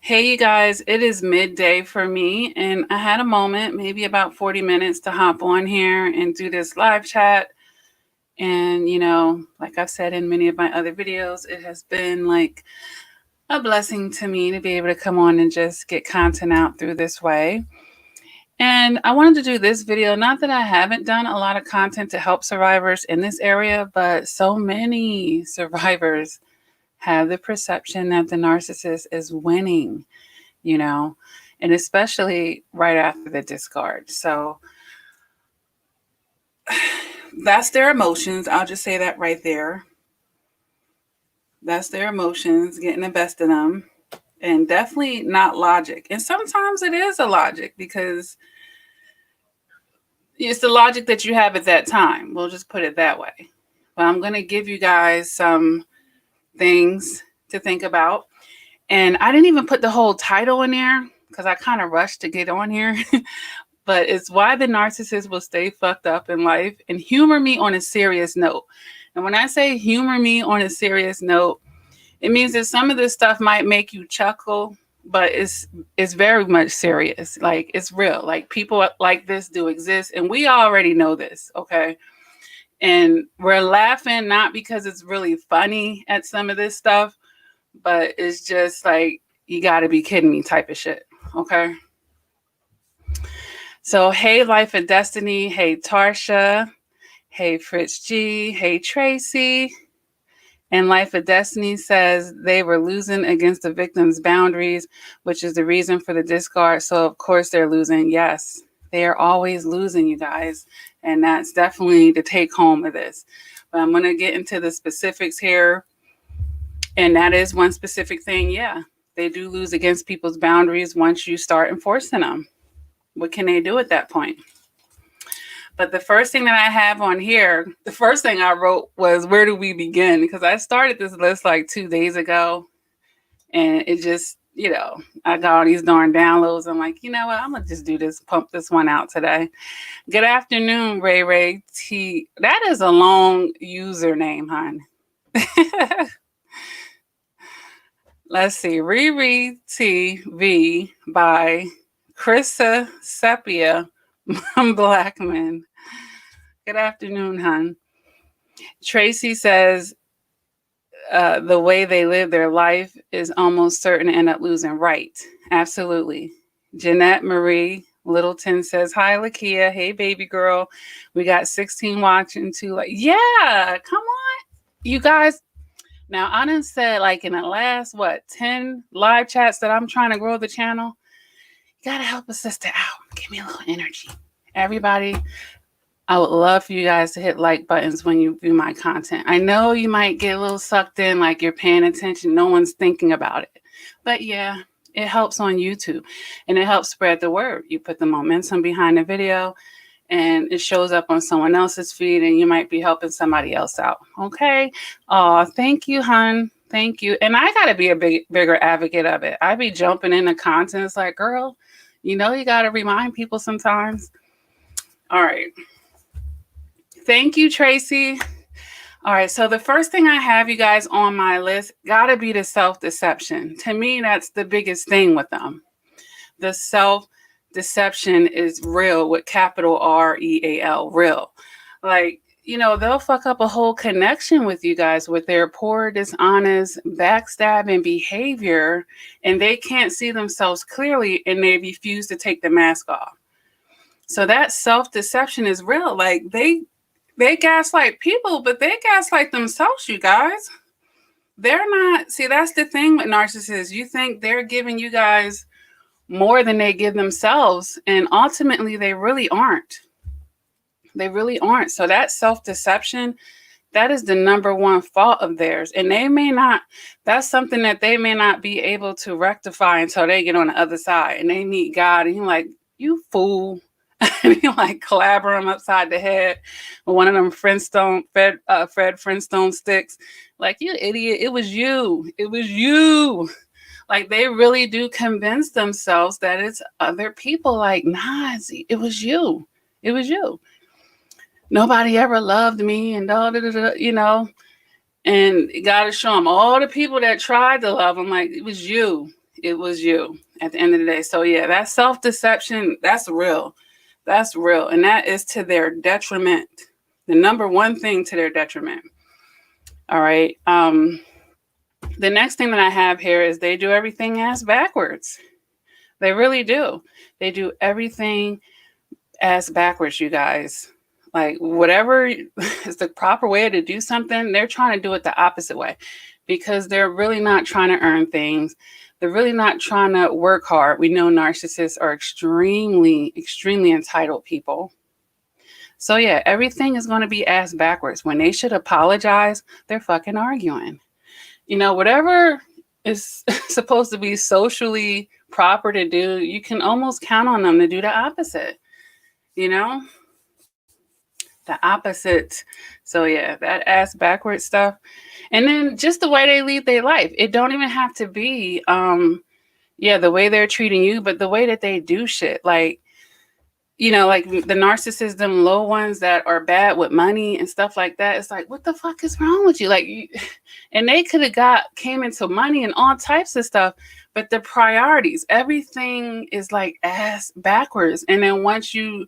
Hey, you guys, it is midday for me, and I had a moment, maybe about 40 minutes, to hop on here and do this live chat. And, like I've said in many of my other videos, it has been like a blessing to me to be able to come on and just get content out through this way. And I wanted to do this video, not that I haven't done a lot of content to help survivors in this area, but so many survivors have the perception that the narcissist is winning, you know, and especially right after the discard. So that's their emotions. I'll just say that right there. That's their emotions getting the best of them, and definitely not logic. And sometimes it is a logic because it's the logic that you have at that time. We'll just put it that way. But I'm going to give you guys some things to think about. And I didn't even put the whole title in there because I kind of rushed to get on here. But it's why the narcissist will stay fucked up in life and humor me on a serious note. And when I say humor me on a serious note, it means that some of this stuff might make you chuckle, but it's very much serious. Like, it's real. Like, people like this do exist, and we already know this, okay? And we're laughing not because it's really funny at some of this stuff, but it's just like, you got to be kidding me type of shit, okay? So, hey, Life and Destiny. Hey, Tarsha. Hey, Fritz G. Hey, Tracy. And Life of Destiny says they were losing against the victim's boundaries, which is the reason for the discard. So, of course, they're losing. Yes, they are always losing, you guys. And that's definitely the take home of this. But I'm going to get into the specifics here. And that is one specific thing. Yeah, they do lose against people's boundaries once you start enforcing them. What can they do at that point? But the first thing that I have on here, the first thing I wrote was, where do we begin? Because I started this list like 2 days ago. And it just, I got all these darn downloads. I'm like, you know what? I'm going to just do this, pump this one out today. Good afternoon, Ray Ray T. That is a long username, hon. Let's see. Riri TV by Krista Sepia Blackman. Good afternoon, hon. Tracy says the way they live their life is almost certain to end up losing. Right. Absolutely. Jeanette Marie Littleton says, hi, Lakia. Hey, baby girl. We got 16 watching too. Like, yeah, come on. You guys. Now, I done said, like, in the last, 10 live chats that I'm trying to grow the channel, you got to help a sister out. Give me a little energy. Everybody, I would love for you guys to hit like buttons when you view my content. I know you might get a little sucked in, like you're paying attention. No one's thinking about it. But yeah, it helps on YouTube. And it helps spread the word. You put the momentum behind the video, and it shows up on someone else's feed, and you might be helping somebody else out. Okay? Oh, thank you, hon. Thank you. And I got to be a bigger advocate of it. I be jumping into content. It's like, girl, you got to remind people sometimes. All right. Thank you, Tracy. All right. So the first thing I have, you guys, on my list, got to be the self-deception. To me, that's the biggest thing with them. The self-deception is real, with capital REAL, real. Like, they'll fuck up a whole connection with you guys with their poor, dishonest, backstabbing behavior, and they can't see themselves clearly, and they refuse to take the mask off. So that self-deception is real. Like, they gaslight people, but they gaslight themselves, you guys. They're not, see, that's the thing with narcissists. You think they're giving you guys more than they give themselves, and ultimately they really aren't. They really aren't. So that self-deception, that is the number one fault of theirs. And that's something that they may not be able to rectify until they get on the other side and they meet God, and you're like, you fool. And you like clabber him upside the head with one of them Fred Flintstone sticks. Like, you idiot, it was you. It was you. Like, they really do convince themselves that it's other people. Like, nah, it was you. It was you. Nobody ever loved me, and and you got to show them all the people that tried to love them. Like, it was you. it was you at the end of the day. So yeah, that self-deception, that's real. That's real. And that is to their detriment. The number one thing to their detriment. All right. The next thing that I have here is they do everything ass backwards. They really do. They do everything ass backwards, you guys. Like whatever is the proper way to do something, they're trying to do it the opposite way because they're really not trying to earn things. They're really not trying to work hard. We know narcissists are extremely, extremely entitled people. So yeah, everything is going to be ass backwards. When they should apologize, they're fucking arguing. You know, whatever is supposed to be socially proper to do, you can almost count on them to do the opposite. You know? The opposite. So yeah, that ass backwards stuff. And then just the way they lead their life. It don't even have to be the way they're treating you, but the way that they do shit. Like, you know, like the narcissists, them low ones that are bad with money and stuff like that. It's like, what the fuck is wrong with you? Like, and they could have came into money and all types of stuff, but the priorities, everything is like ass backwards. And then once you're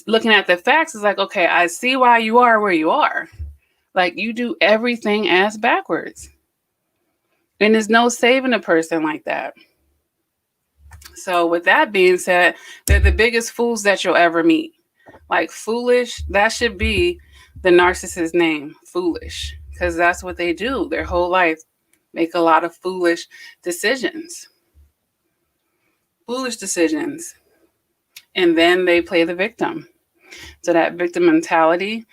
looking at the facts, it's like, okay, I see why you are where you are. Like, you do everything ass backwards. And there's no saving a person like that. So with that being said, they're the biggest fools that you'll ever meet. Like, foolish, that should be the narcissist's name, foolish. Because that's what they do their whole life. Make a lot of foolish decisions. Foolish decisions. And then they play the victim. So that victim mentality,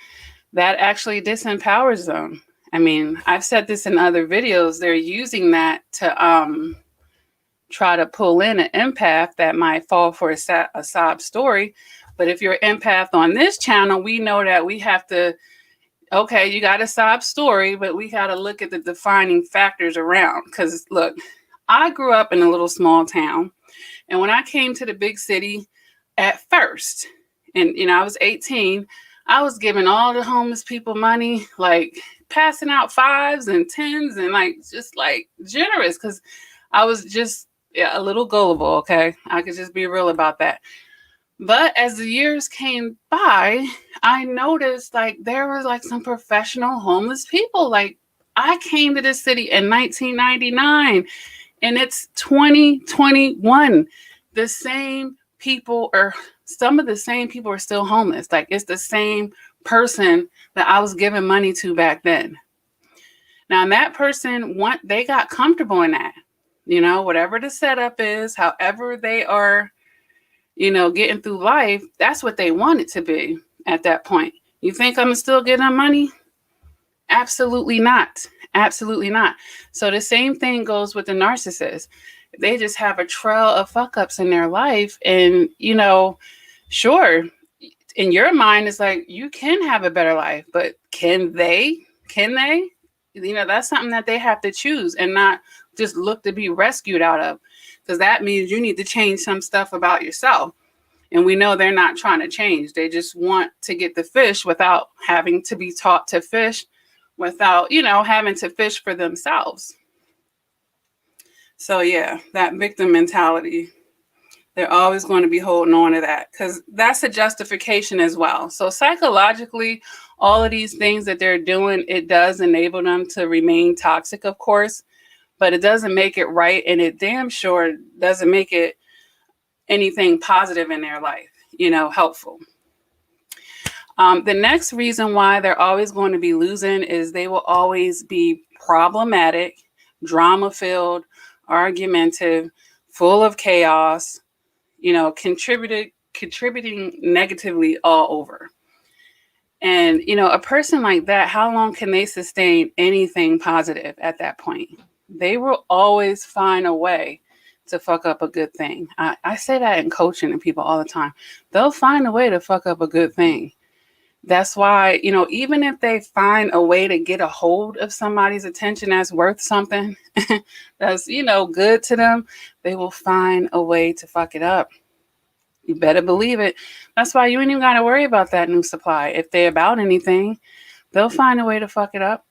that actually disempowers them. I mean, I've said this in other videos. They're using that to try to pull in an empath that might fall for a sob story. But if you're an empath on this channel, we know that we have to, okay, you got a sob story, but we got to look at the defining factors around. Because look, I grew up in a little small town. And when I came to the big city at first, and, you know, I was 18, I was giving all the homeless people money, like passing out 5s and 10s and like, just like generous. Because I was just a little gullible, okay? I could just be real about that. But as the years came by, I noticed like there was like some professional homeless people. Like, I came to this city in 1999 and it's 2021. The same people some of the same people are still homeless. Like, it's the same person that I was giving money to back then. Now, that person, they got comfortable in that. You know, whatever the setup is, however they are, you know, getting through life, that's what they want it to be at that point. You think I'm still getting them money? Absolutely not. Absolutely not. So the same thing goes with the narcissist. They just have a trail of fuck-ups in their life. And, you know, sure, in your mind, it's like, you can have a better life, but can they? Can they? You know, that's something that they have to choose and not just look to be rescued out of, because that means you need to change some stuff about yourself. And we know they're not trying to change. They just want to get the fish without having to be taught to fish, without, you know, having to fish for themselves. So yeah, that victim mentality, they're always going to be holding on to that because that's a justification as well. So psychologically, all of these things that they're doing, it does enable them to remain toxic, of course. But it doesn't make it right, and it damn sure doesn't make it anything positive in their life, you know, helpful. The next reason why they're always going to be losing is they will always be problematic, drama-filled, argumentative, full of chaos, you know, contributing negatively all over. And, you know, a person like that, how long can they sustain anything positive at that point? They will always find a way to fuck up a good thing. I say that in coaching to people all the time. They'll find a way to fuck up a good thing. That's why, you know, even if they find a way to get a hold of somebody's attention that's worth something, that's, you know, good to them, they will find a way to fuck it up. You better believe it. That's why you ain't even got to worry about that new supply. If they're about anything, they'll find a way to fuck it up.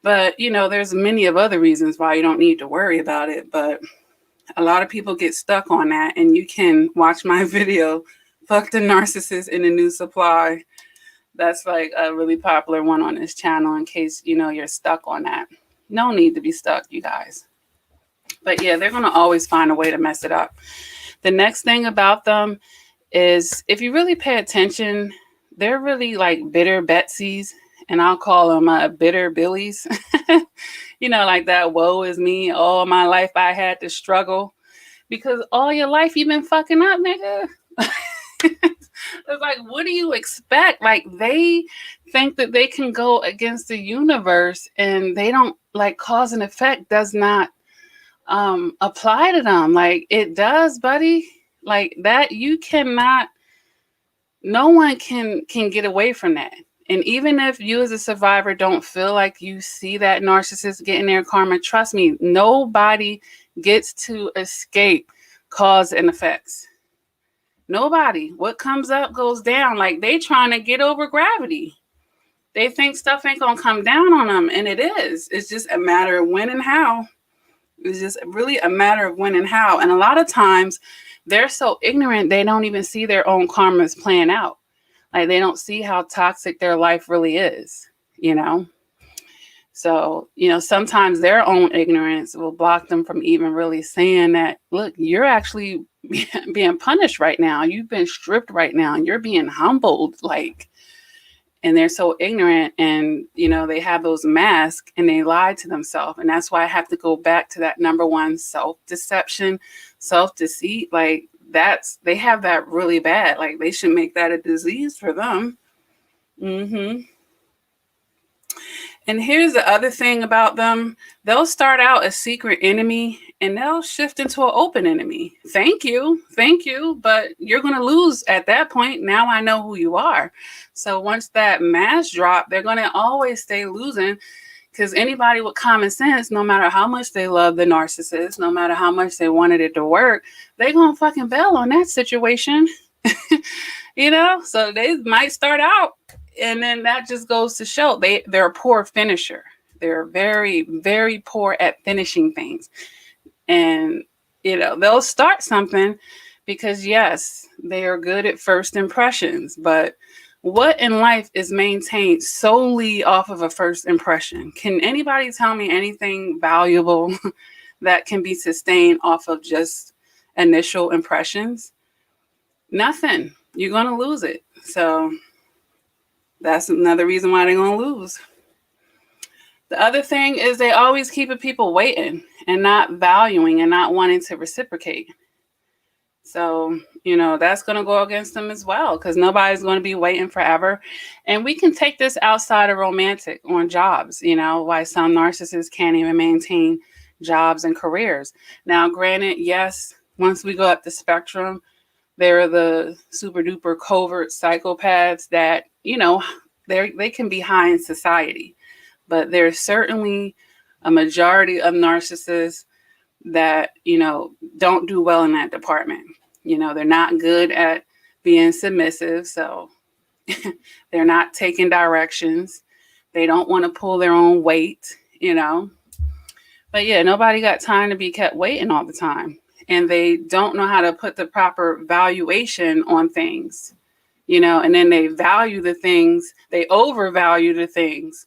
But, you know, there's many of other reasons why you don't need to worry about it. But A lot of people get stuck on that, and you can watch my video, Fuck the Narcissist in a New Supply. That's like a really popular one on this channel in case, you're stuck on that. No need to be stuck, you guys. But yeah, they're going to always find a way to mess it up. The next thing about them is, if you really pay attention, they're really like bitter Betsies, and I'll call them bitter Billies. Like that woe is me. All my life I had to struggle, because all your life you've been fucking up, nigga. It's like, what do you expect? Like, they think that they can go against the universe, and they don't, like, cause and effect does not apply to them. Like, it does, buddy. Like that, you cannot, no one can get away from that. And even if you as a survivor don't feel like you see that narcissist getting their karma, trust me, nobody gets to escape cause and effects. Nobody. What comes up goes down. Like, they trying to get over gravity. They think stuff ain't gonna come down on them, and it is. It's just a matter of when and how. It's just really a matter of when and how. And a lot of times they're so ignorant, they don't even see their own karmas playing out. Like, they don't see how toxic their life really is, So, sometimes their own ignorance will block them from even really saying that, look, you're actually being punished right now. You've been stripped right now, and you're being humbled. Like, and they're so ignorant, and, they have those masks, and they lie to themselves. And that's why I have to go back to that number one, self-deception, self-deceit. Like, they have that really bad. Like, they should make that a disease for them. And here's the other thing about them. They'll start out a secret enemy, and they'll shift into an open enemy. Thank you. But you're going to lose at that point. Now I know who you are. So once that mask drop, they're going to always stay losing, because anybody with common sense, no matter how much they love the narcissist, no matter how much they wanted it to work, they're going to fucking bail on that situation. So they might start out, and then that just goes to show they're a poor finisher. They're very, very poor at finishing things. And, they'll start something because, yes, they are good at first impressions. But what in life is maintained solely off of a first impression? Can anybody tell me anything valuable that can be sustained off of just initial impressions? Nothing. You're going to lose it. So that's another reason why they're going to lose. The other thing is, they always keep people waiting and not valuing and not wanting to reciprocate. So, that's going to go against them as well, because nobody's going to be waiting forever. And we can take this outside of romantic, on jobs, why some narcissists can't even maintain jobs and careers. Now, granted, yes, once we go up the spectrum, there are the super duper covert psychopaths that, they can be high in society. But there's certainly a majority of narcissists that, don't do well in that department. They're not good at being submissive. So they're not taking directions. They don't want to pull their own weight, But yeah, nobody got time to be kept waiting all the time. And they don't know how to put the proper valuation on things, and then they value the things, they overvalue the things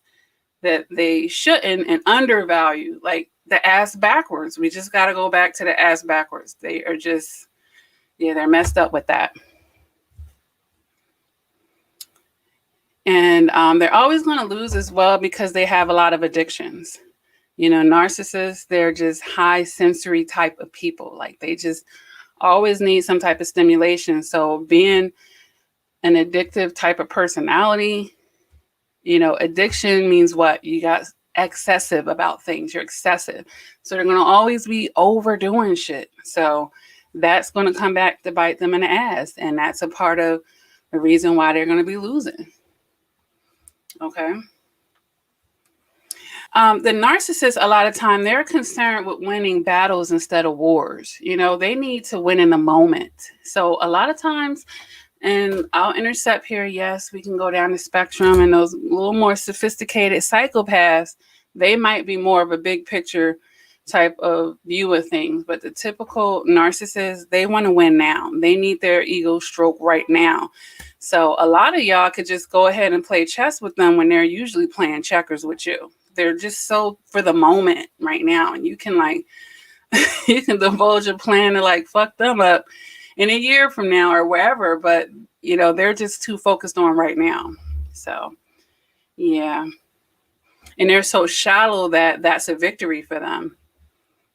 that they shouldn't, and undervalue, like the ass backwards. We just got to go back to the ass backwards. They are just, they're messed up with that. And they're always going to lose as well, because they have a lot of addictions. Narcissists, they're just high sensory type of people. Like, they just always need some type of stimulation. So being an addictive type of personality, addiction means what? You got excessive about things. You're excessive. So they're going to always be overdoing shit. So that's going to come back to bite them in the ass. And that's a part of the reason why they're going to be losing. Okay. The narcissist, a lot of time, they're concerned with winning battles instead of wars. They need to win in the moment. So a lot of times, and I'll intercept here, yes, we can go down the spectrum, and those little more sophisticated psychopaths, they might be more of a big picture type of view of things. But the typical narcissist, they want to win now. They need their ego stroke right now. So a lot of y'all could just go ahead and play chess with them when they're usually playing checkers with you. They're just so for the moment right now. And you can like, you can divulge a plan to like fuck them up in a year from now or wherever. But, you know, they're just too focused on right now. So, yeah. And they're so shallow that that's a victory for them.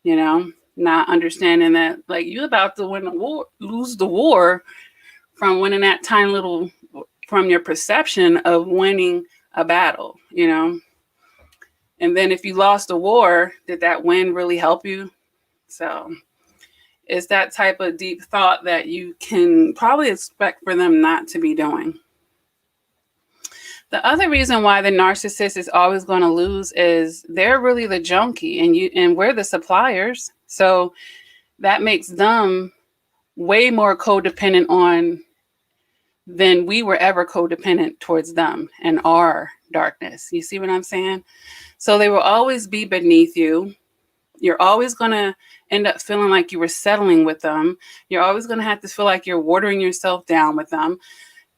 You know, not understanding that like you about to win the war, lose the war from winning that tiny little, from your perception of winning a battle, you know. And then if you lost the war, did that win really help you? So it's that type of deep thought that you can probably expect for them not to be doing. The other reason why the narcissist is always going to lose is they're really the junkie and we're the suppliers. So that makes them way more codependent on than we were ever codependent towards them and our darkness. You see what I'm saying? So they will always be beneath you. You're always going to end up feeling like you were settling with them. You're always going to have to feel like you're watering yourself down with them.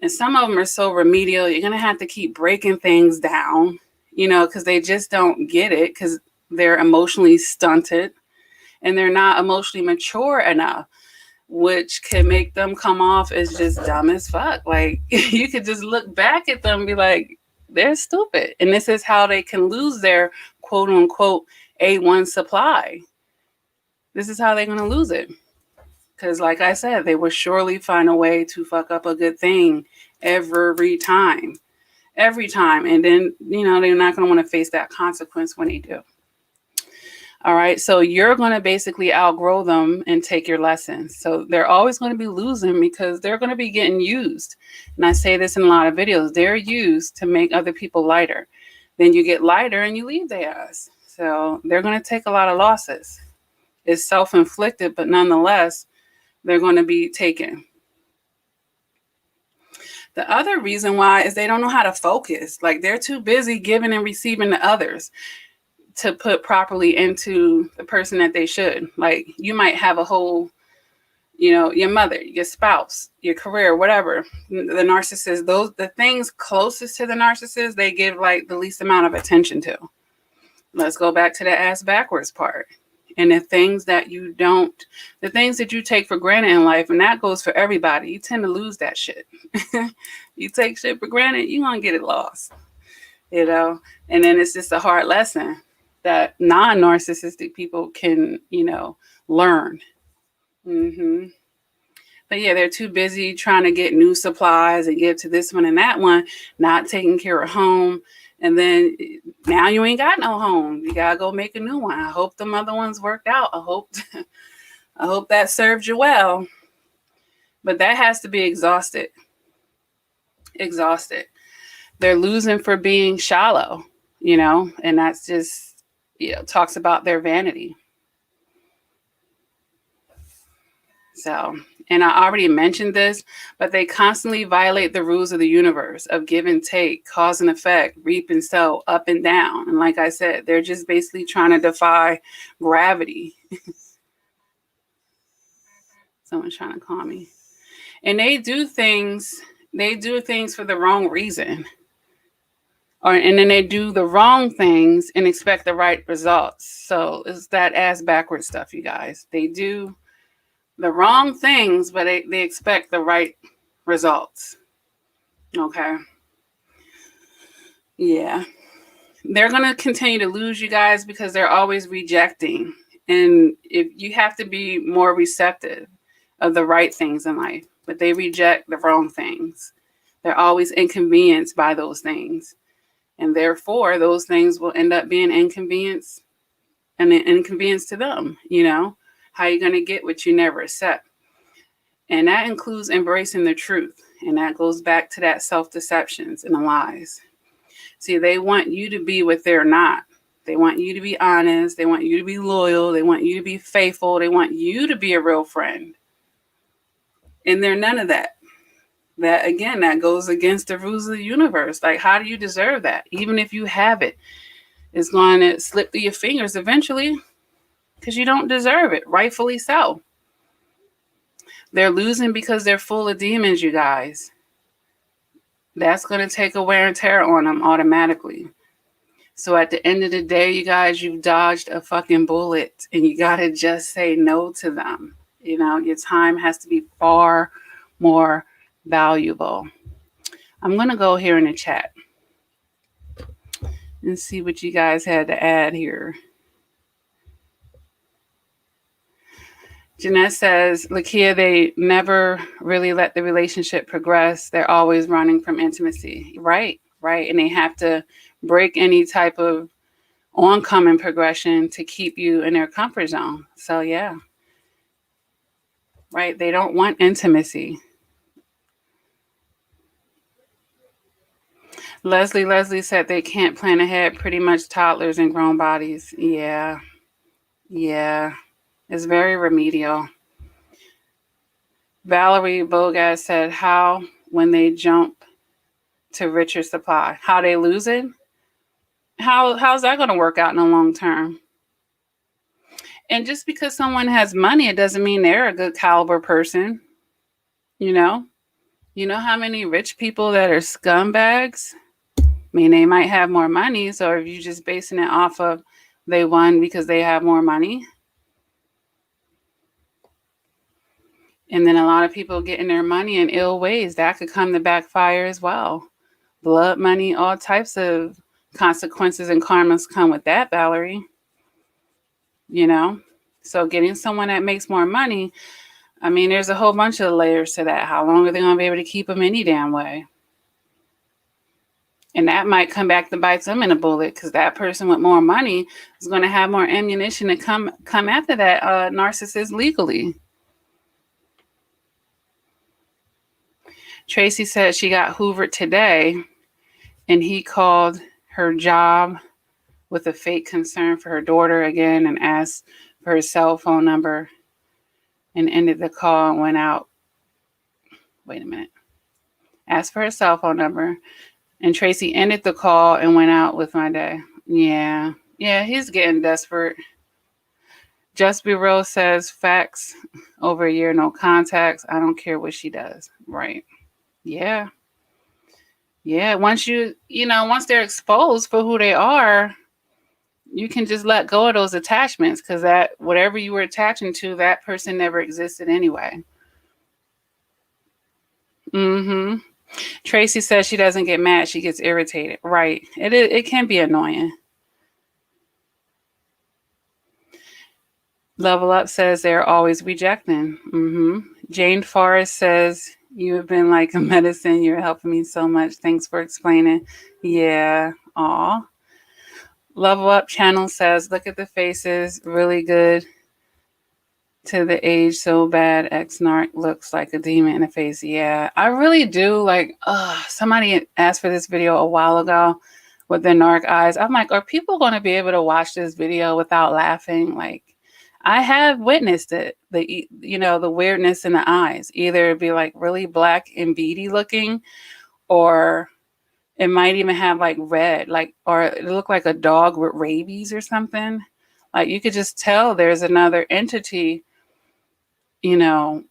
And some of them are so remedial, you're going to have to keep breaking things down, you know, because they just don't get it because they're emotionally stunted and they're not emotionally mature enough, which can make them come off as just dumb as fuck. Like you could just look back at them and be like, they're stupid. And this is how they can lose their quote unquote A1 supply. This is how they're going to lose it. Because like I said, they will surely find a way to fuck up a good thing every time. Every time. And then, you know, they're not going to want to face that consequence when they do. All right. So you're going to basically outgrow them and take your lessons. So they're always going to be losing because they're going to be getting used. And I say this in a lot of videos. They're used to make other people lighter. Then you get lighter and you leave their ass. So they're going to take a lot of losses. It's self-inflicted, but nonetheless, they're going to be taken. The other reason why is they don't know how to focus. Like they're too busy giving and receiving to others to put properly into the person that they should. Like you might have a whole, you know, your mother, your spouse, your career, whatever. The narcissist, the things closest to the narcissist, they give like the least amount of attention to. Let's go back to the ass backwards part. And the things that you take for granted in life, and that goes for everybody, you tend to lose that shit. You take shit for granted, you're going to get it lost, you know? And then it's just a hard lesson that non-narcissistic people can, you know, learn. But yeah, they're too busy trying to get new supplies and give to this one and that one, not taking care of home. And then now you ain't got no home. You gotta go make a new one. I hope the other ones worked out. I hope that served you well. But that has to be exhausted. Exhausted. They're losing for being shallow, you know, and that's just, you know, talks about their vanity. So, and I already mentioned this, but they constantly violate the rules of the universe of give and take, cause and effect, reap and sow, up and down. And like I said, they're just basically trying to defy gravity. Someone's trying to call me. And they do things for the wrong reason. And then they do the wrong things and expect the right results. So it's that ass backwards stuff, you guys. They do the wrong things, but they expect the right results. Okay. Yeah. They're going to continue to lose, you guys, because they're always rejecting. And if you have to be more receptive of the right things in life, but they reject the wrong things. They're always inconvenienced by those things. And therefore, those things will end up being inconvenience and an inconvenience to them, you know? How are you going to get what you never accept? And that includes embracing the truth. And that goes back to that self-deceptions and the lies. See, they want you to be what they're not. They want you to be honest. They want you to be loyal. They want you to be faithful. They want you to be a real friend. And they're none of that. That, again, that goes against the rules of the universe. Like, how do you deserve that? Even if you have it, it's going to slip through your fingers eventually. because you don't deserve it, rightfully so. They're losing because they're full of demons, you guys. That's going to take a wear and tear on them automatically. So at the end of the day, you guys, you've dodged a fucking bullet, and you got to just say no to them. You know, your time has to be far more valuable. I'm going to go here in the chat and see what you guys had to add here. Jeanette says, Lakia, they never really let the relationship progress. They're always running from intimacy. Right. And they have to break any type of oncoming progression to keep you in their comfort zone. So, yeah. Right. They don't want intimacy. Leslie said they can't plan ahead, pretty much toddlers and grown bodies. Yeah. It's very remedial. Valerie Bogas said, how when they jump to richer supply, how they lose it? How's that going to work out in the long term? And just because someone has money, it doesn't mean they're a good caliber person. You know how many rich people that are scumbags? I mean, they might have more money. So if you're just basing it off of they won because they have more money. And then a lot of people getting their money in ill ways. That could come to backfire as well. Blood money, all types of consequences and karmas come with that, Valerie. So getting someone that makes more money, I mean, there's a whole bunch of layers to that. How long are they going to be able to keep them any damn way? And that might come back to bite them in a bullet, because that person with more money is going to have more ammunition to come after that narcissist legally. Tracy said she got hoovered today, and he called her job with a fake concern for her daughter again and asked for her cell phone number and ended the call and went out. Wait a minute. Asked for her cell phone number, and Tracy ended the call and went out with my day. Yeah, he's getting desperate. Just Be Real says, facts, over a year, no contacts. I don't care what she does. Right. Yeah. Once once they're exposed for who they are, you can just let go of those attachments, because that whatever you were attaching to, that person never existed anyway. Tracy says she doesn't get mad, she gets irritated. Right. It can be annoying. Level Up says they're always rejecting. Jane Forrest says, you have been like a medicine. You're helping me so much. Thanks for explaining. Yeah. Aw. Level Up Channel says, look at the faces. Really good to the age. So bad. Ex-narc looks like a demon in the face. Yeah. I really do. Like, somebody asked for this video a while ago with the narc eyes. I'm like, are people going to be able to watch this video without laughing? Like, I have witnessed it, the weirdness in the eyes. Either it'd be like really black and beady looking, or it might even have like red, or it look like a dog with rabies or something. Like, you could just tell there's another entity, like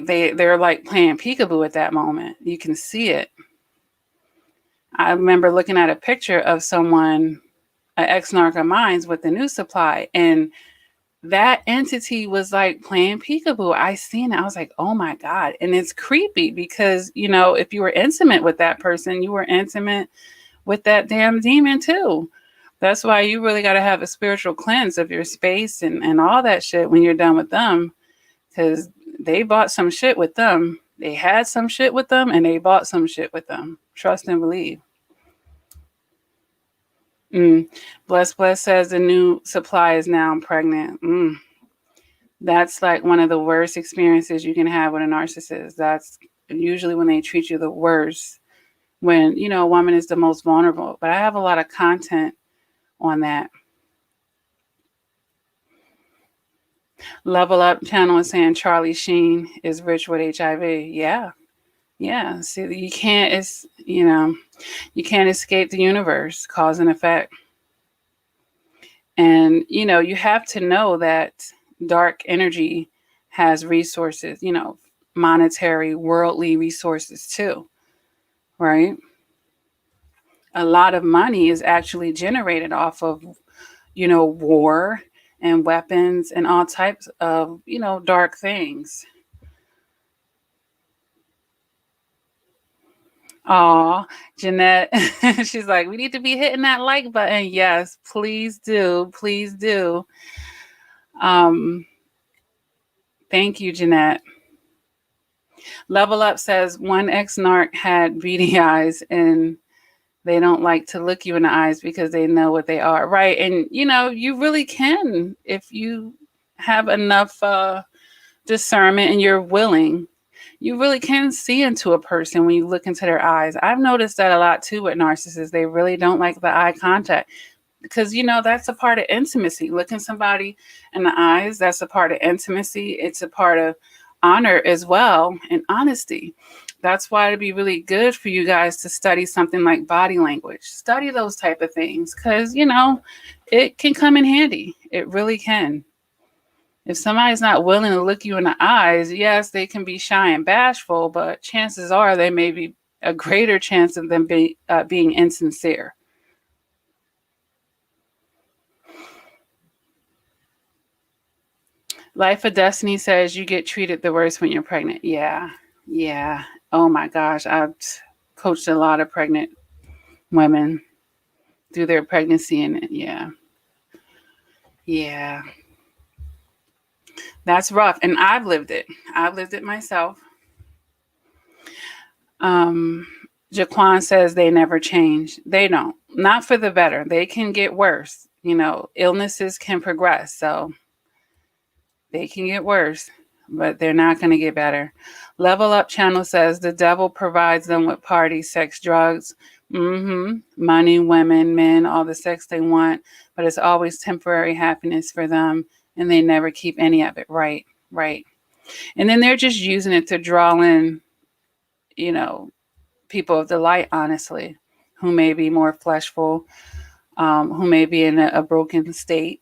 they're like playing peekaboo at that moment. You can see it. I remember looking at a picture of someone, an ex-narc of mine with the new supply, and that entity was like playing peekaboo. I seen it. I was like, oh my God. And it's creepy because, if you were intimate with that person, you were intimate with that damn demon too. That's why you really got to have a spiritual cleanse of your space and all that shit when you're done with them, because they bought some shit with them. They had some shit with them, and they bought some shit with them. Trust and believe. Bless says the new supply is now pregnant. That's like one of the worst experiences you can have with a narcissist. That's usually when they treat you the worst, when, a woman is the most vulnerable. But I have a lot of content on that. Level Up Channel is saying Charlie Sheen is rich with HIV. Yeah. See, you can't escape the universe, cause and effect. And, you have to know that dark energy has resources, monetary, worldly resources too, right? A lot of money is actually generated off of, war and weapons and all types of, dark things. Aw, Jeanette, she's like, we need to be hitting that like button. Yes, please do. Please do. Um, Thank you, Jeanette. Level Up says one ex-narc had beady eyes and they don't like to look you in the eyes because they know what they are. Right. And, you really can if you have enough discernment and you're willing. You really can see into a person when you look into their eyes. I've noticed that a lot too with narcissists. They really don't like the eye contact because, that's a part of intimacy. Looking somebody in the eyes, that's a part of intimacy. It's a part of honor as well and honesty. That's why it'd be really good for you guys to study something like body language. Study those type of things because, it can come in handy. It really can. If somebody's not willing to look you in the eyes, yes, they can be shy and bashful, but chances are they may be a greater chance of them being insincere. Life of Destiny says you get treated the worst when you're pregnant. Yeah. Oh my gosh. I've coached a lot of pregnant women through their pregnancy and yeah. That's rough. And I've lived it. I've lived it myself. Jaquan says they never change. They don't. Not for the better. They can get worse. Illnesses can progress. So they can get worse, but they're not going to get better. Level Up channel says the devil provides them with parties, sex, drugs, money, women, men, all the sex they want, but it's always temporary happiness for them, and they never keep any of it. Right. And then they're just using it to draw in, people of the light, honestly, who may be more fleshful, who may be in a broken state,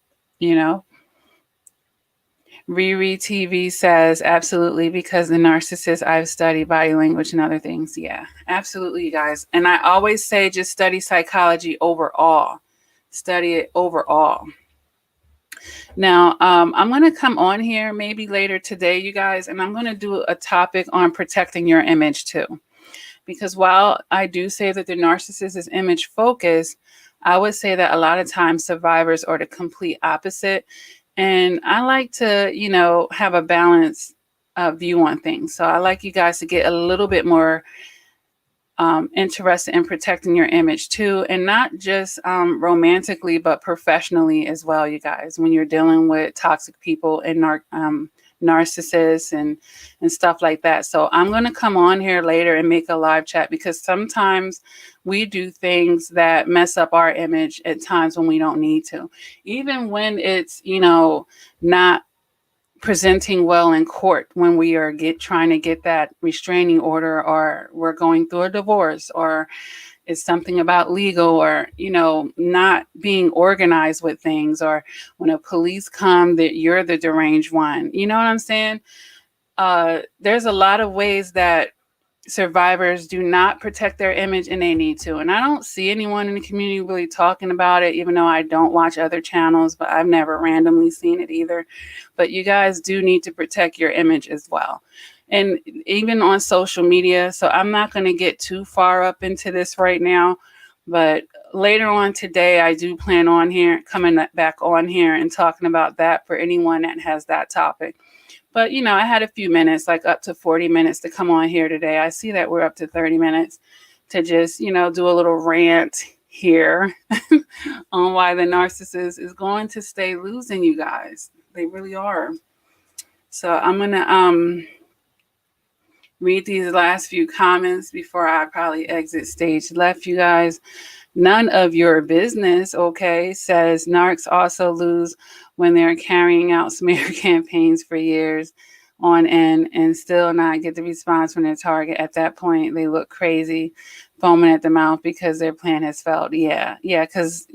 Riri TV says, absolutely, because the narcissist, I've studied body language and other things. Yeah, absolutely, you guys. And I always say just study psychology overall. Study it overall. Now, I'm going to come on here maybe later today, you guys, and I'm going to do a topic on protecting your image too. Because while I do say that the narcissist is image focused, I would say that a lot of times survivors are the complete opposite. And I like to, have a balanced view on things. So I like you guys to get a little bit more interested in protecting your image too. And not just romantically, but professionally as well, you guys, when you're dealing with toxic people and narcissists and stuff like that. So I'm going to come on here later and make a live chat because sometimes we do things that mess up our image at times when we don't need to, even when it's, not presenting well in court, when we are trying to get that restraining order, or we're going through a divorce, or it's something about legal, or not being organized with things, or when a police come that you're the deranged one. You know what I'm saying? There's a lot of ways that survivors do not protect their image, and they need to. And I don't see anyone in the community really talking about it, even though I don't watch other channels, but I've never randomly seen it either. But you guys do need to protect your image as well. And even on social media. So I'm not going to get too far up into this right now, but later on today, I do plan on coming back on here and talking about that for anyone that has that topic. But, I had a few minutes, like up to 40 minutes to come on here today. I see that we're up to 30 minutes to just, do a little rant here on why the narcissist is going to stay losing, you guys. They really are. So I'm going to read these last few comments before I probably exit stage left, you guys. None of your business, okay, says narcs also lose when they're carrying out smear campaigns for years on end and still not get the response from their target. At that point, they look crazy, foaming at the mouth because their plan has failed. Yeah, because,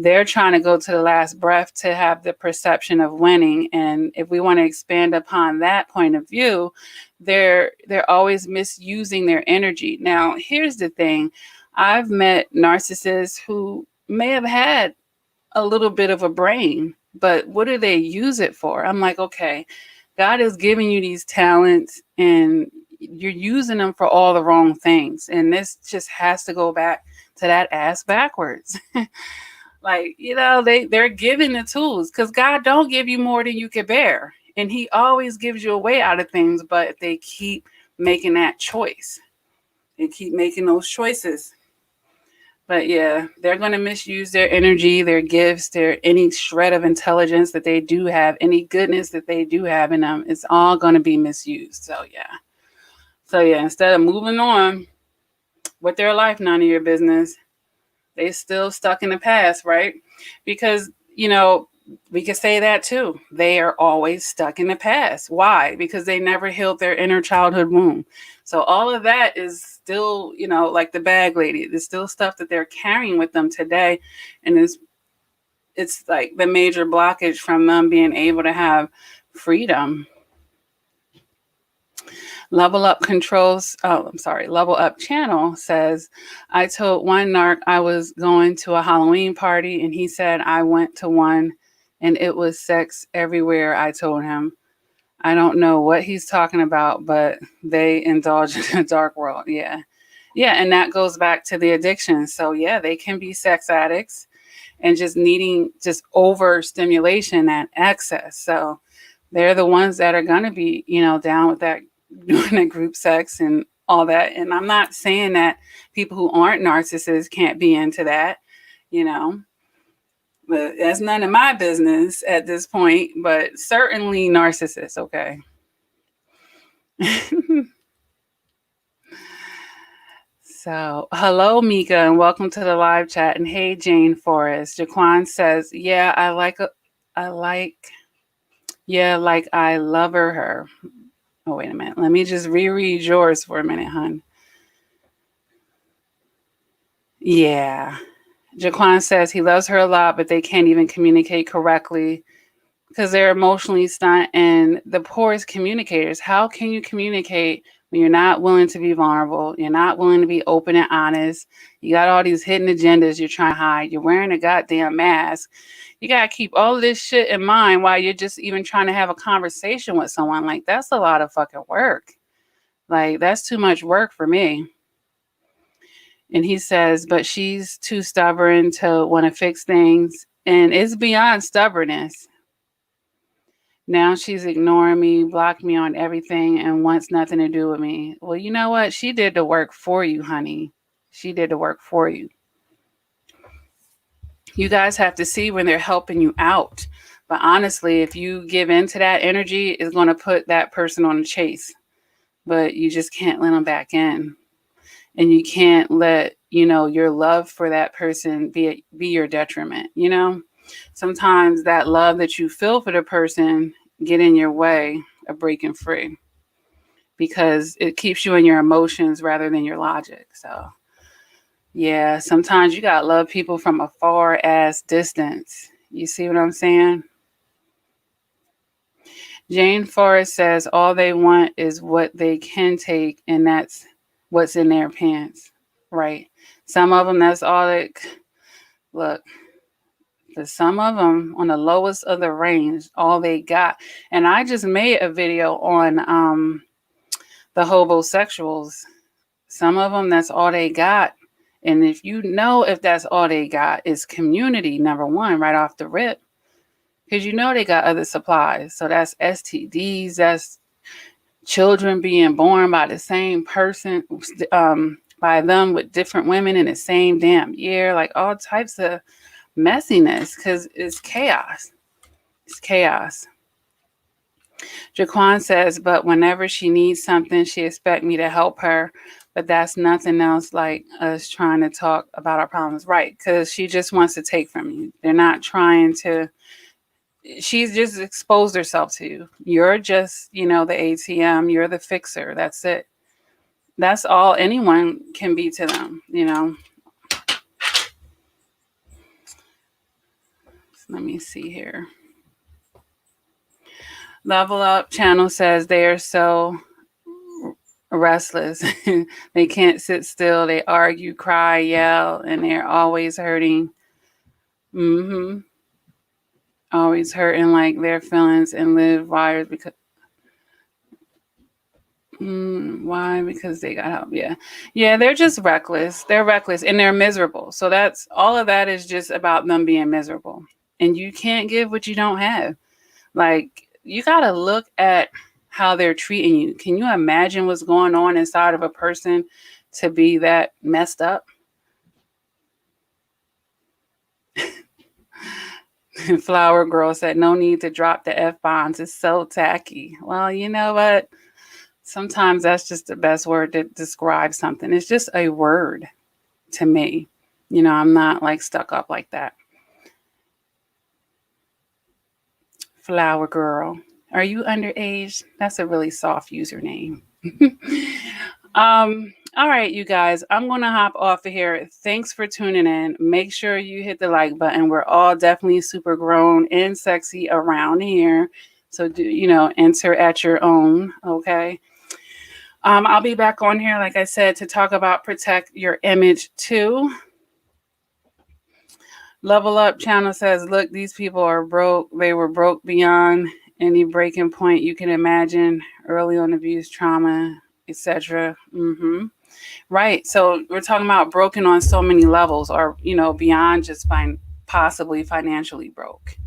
they're trying to go to the last breath to have the perception of winning. And if we want to expand upon that point of view, they're always misusing their energy. Now, here's the thing. I've met narcissists who may have had a little bit of a brain, but what do they use it for? I'm like, okay, God is giving you these talents and you're using them for all the wrong things. And this just has to go back to that ass backwards. Like, they're giving the tools because God don't give you more than you can bear. And he always gives you a way out of things, but they keep making that choice. They keep making those choices. But yeah, they're going to misuse their energy, their gifts, any shred of intelligence that they do have, any goodness that they do have in them. It's all going to be misused. So yeah, instead of moving on with their life, none of your business, they still stuck in the past, right? Because, we could say that too. They are always stuck in the past. Why? Because they never healed their inner childhood wound. So all of that is still, like the bag lady, there's still stuff that they're carrying with them today. And it's like the major blockage from them being able to have freedom. Level Up Level Up Channel says, I told one narc I was going to a Halloween party and he said I went to one and it was sex everywhere. I told him, I don't know what he's talking about, but they indulge in a dark world. Yeah. And that goes back to the addiction. So yeah, they can be sex addicts and just needing just overstimulation and excess. So they're the ones that are going to be, down with that, doing the group sex and all that. And I'm not saying that people who aren't narcissists can't be into that, but that's none of my business at this point, but certainly narcissists. Okay. So, hello, Mika, and welcome to the live chat. And hey, Jane Forrest. Jaquan says, yeah, I love her. Oh, wait a minute. Let me just reread yours for a minute, hon. Yeah. Jaquan says he loves her a lot, but they can't even communicate correctly because they're emotionally stunned and the poorest communicators. How can you communicate when you're not willing to be vulnerable? You're not willing to be open and honest. You got all these hidden agendas you're trying to hide. You're wearing a goddamn mask. You got to keep all of this shit in mind while you're just even trying to have a conversation with someone. Like, that's a lot of fucking work. Like, that's too much work for me. And he says, but she's too stubborn to want to fix things. And it's beyond stubbornness. Now she's ignoring me, blocked me on everything, and wants nothing to do with me. Well, you know what? She did the work for you, honey. She did the work for you. You guys have to see when they're helping you out. But honestly, if you give into that energy, it's going to put that person on a chase. But you just can't let them back in. And you can't let, your love for that person be your detriment, Sometimes that love that you feel for the person get in your way of breaking free because it keeps you in your emotions rather than your logic. So yeah, sometimes you gotta love people from a far ass distance. You see what I'm saying? Jane Forrest says all they want is what they can take, and that's what's in their pants. Right. Some of them, that's all they look. For some of them, on the lowest of the range, all they got. And I just made a video on the hobosexuals. Some of them, that's all they got. And if that's all they got, is community, number one, right off the rip. Because they got other supplies. So that's STDs, that's children being born by the same person, by them with different women in the same damn year, like all types of messiness, because it's chaos. It's chaos. Jaquan says, but whenever she needs something, she expects me to help her. But that's nothing else like us trying to talk about our problems. Right, because she just wants to take from you. They're not trying to. She's just exposed herself to you. You're just, the ATM. You're the fixer. That's it. That's all anyone can be to them, Let me see here. Level Up channel says they are so restless. They can't sit still. They argue, cry, yell, and they're always hurting. Always hurting like their feelings and live wires because why? Because they got help. Yeah, they're just reckless. They're reckless and they're miserable. So that's all of that is just about them being miserable. And you can't give what you don't have. Like, you got to look at how they're treating you. Can you imagine what's going on inside of a person to be that messed up? Flower Girl said, no need to drop the F-bombs. It's so tacky. Well, you know what? Sometimes that's just the best word to describe something. It's just a word to me. You know, I'm not like stuck up like that. Flower Girl. Are you underage? That's a really soft username. All right, you guys, I'm going to hop off of here. Thanks for tuning in. Make sure you hit the like button. We're all definitely super grown and sexy around here. So do, enter at your own. Okay. I'll be back on here, like I said, to talk about protect your image too. Level Up channel says, look, these people are broke. They were broke beyond any breaking point you can imagine. Early on abuse, trauma, etc. Right. So we're talking about broken on so many levels, or, beyond just possibly financially broke,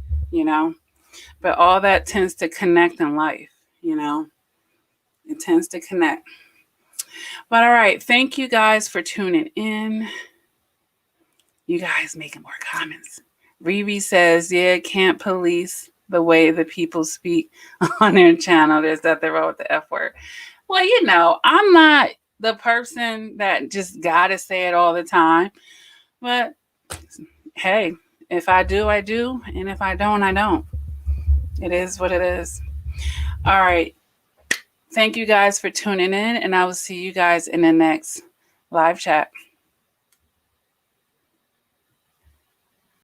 but all that tends to connect in life, it tends to connect. But all right. Thank you guys for tuning in. You guys making more comments. Riri says, yeah, can't police the way the people speak on their channel. There's nothing wrong with the F word. Well, I'm not the person that just gotta say it all the time. But hey, if I do, I do. And if I don't, I don't. It is what it is. All right. Thank you guys for tuning in. And I will see you guys in the next live chat.